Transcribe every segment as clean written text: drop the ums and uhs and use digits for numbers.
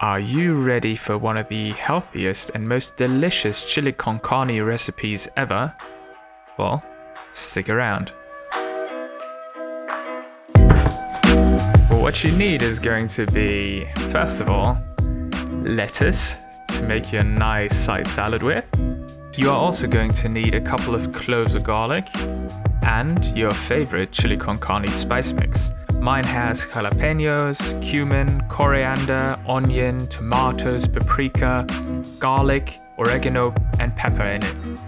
Are you ready for one of the healthiest and most delicious chili con carne recipes ever? Well, stick around. Well, what you need is going to be, first of all, lettuce to make your nice side salad with. You are also going to need a couple of cloves of garlic and your favorite chili con carne spice mix. Mine has jalapeños, cumin, coriander, onion, tomatoes, paprika, garlic, oregano, and pepper in it.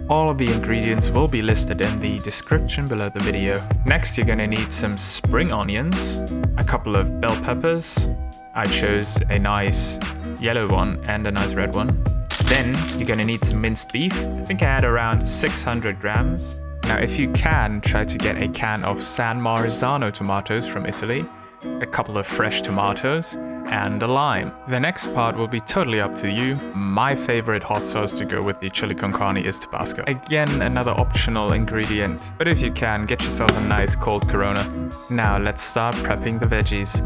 All of the ingredients will be listed in the description below the video. Next, you're going to need some spring onions, a couple of bell peppers. I chose a nice yellow one and a nice red one. Then you're going to need some minced beef. I think I had around 600 grams. Now, if you can, try to get a can of San Marzano tomatoes from Italy, a couple of fresh tomatoes, and a lime. The next part will be totally up to you. My favorite hot sauce to go with the chili con carne is tabasco. Again, another optional ingredient, but if you can, get yourself a nice cold Corona. Now, let's start prepping the veggies.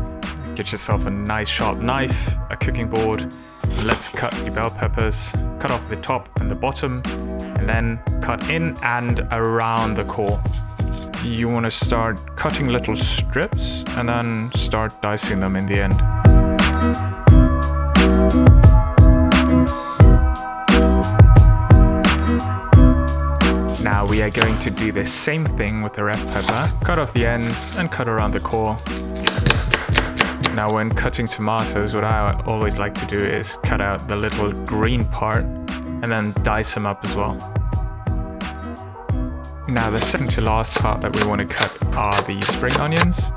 Get yourself a nice sharp knife, a cooking board. Let's cut the bell peppers, cut off the top and the bottom, and then cut in and around the core. You want to start cutting little strips and then start dicing them in the end. Now we are going to do the same thing with the red pepper. Cut off the ends and cut around the core. Now when cutting tomatoes, what I always like to do is cut out the little green part and then dice them up as well. Now the second to last part that we want to cut are the spring onions.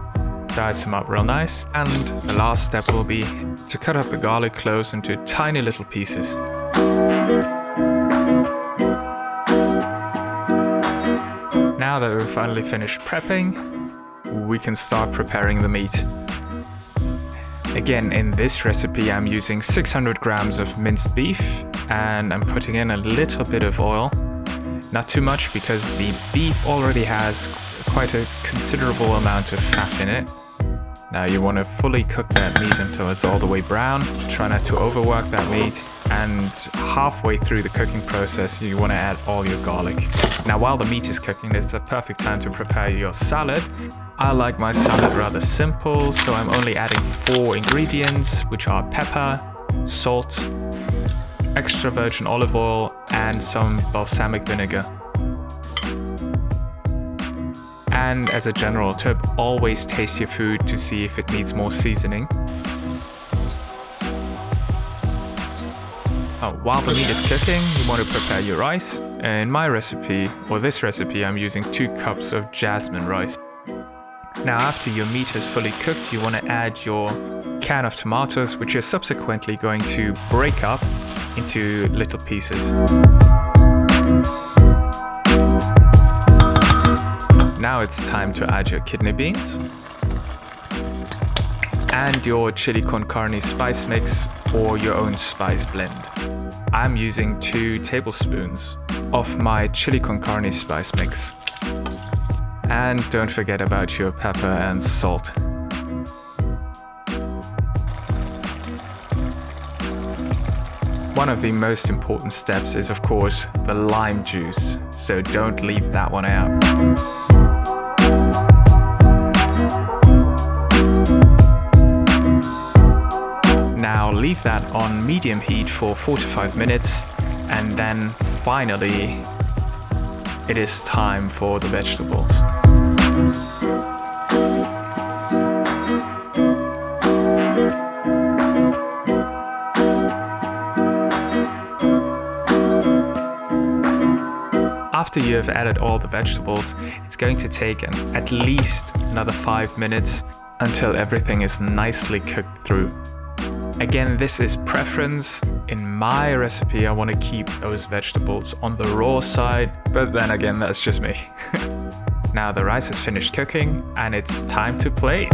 Dice them up real nice. And the last step will be to cut up the garlic cloves into tiny little pieces. Now that we've finally finished prepping, we can start preparing the meat. Again, in this recipe, I'm using 600 grams of minced beef and I'm putting in a little bit of oil. Not too much because the beef already has quite a considerable amount of fat in it. Now you want to fully cook that meat until it's all the way brown. Try not to overwork that meat, and halfway through the cooking process you want to add all your garlic. Now while the meat is cooking, it's a perfect time to prepare your salad. I like my salad rather simple, so I'm only adding 4 ingredients, which are pepper, salt, extra virgin olive oil, and some balsamic vinegar. And as a general tip, always taste your food to see if it needs more seasoning. While the meat is cooking, you want to prepare your rice. In my recipe, or this recipe, I'm using 2 cups of jasmine rice. Now after your meat is fully cooked, you want to add your can of tomatoes, which you're subsequently going to break up into little pieces. Now it's time to add your kidney beans and your chili con carne spice mix or your own spice blend. I'm using 2 tablespoons of my chili con carne spice mix. And don't forget about your pepper and salt. One of the most important steps is, of course, the lime juice, so don't leave that one out. Now leave that on medium heat for 4 to 5 minutes, and then finally it is time for the vegetables. After you have added all the vegetables, it's going to take at least another 5 minutes until everything is nicely cooked through. Again, this is preference. In my recipe, I want to keep those vegetables on the raw side, but then again, that's just me. Now the rice is finished cooking and it's time to plate.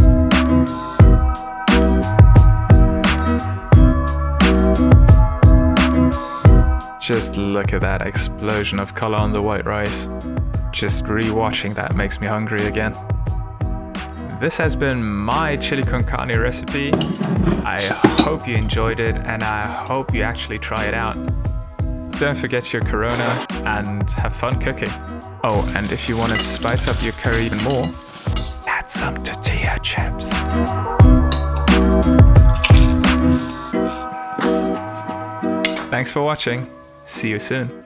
Just look at that explosion of color on the white rice. Just rewatching that makes me hungry again. this has been my chili con carne recipe. I hope you enjoyed it and I hope you actually try it out. Don't forget your Corona and have fun cooking. Oh, and if you want to spice up your curry even more, add some tortilla chips. Thanks for watching. See you soon.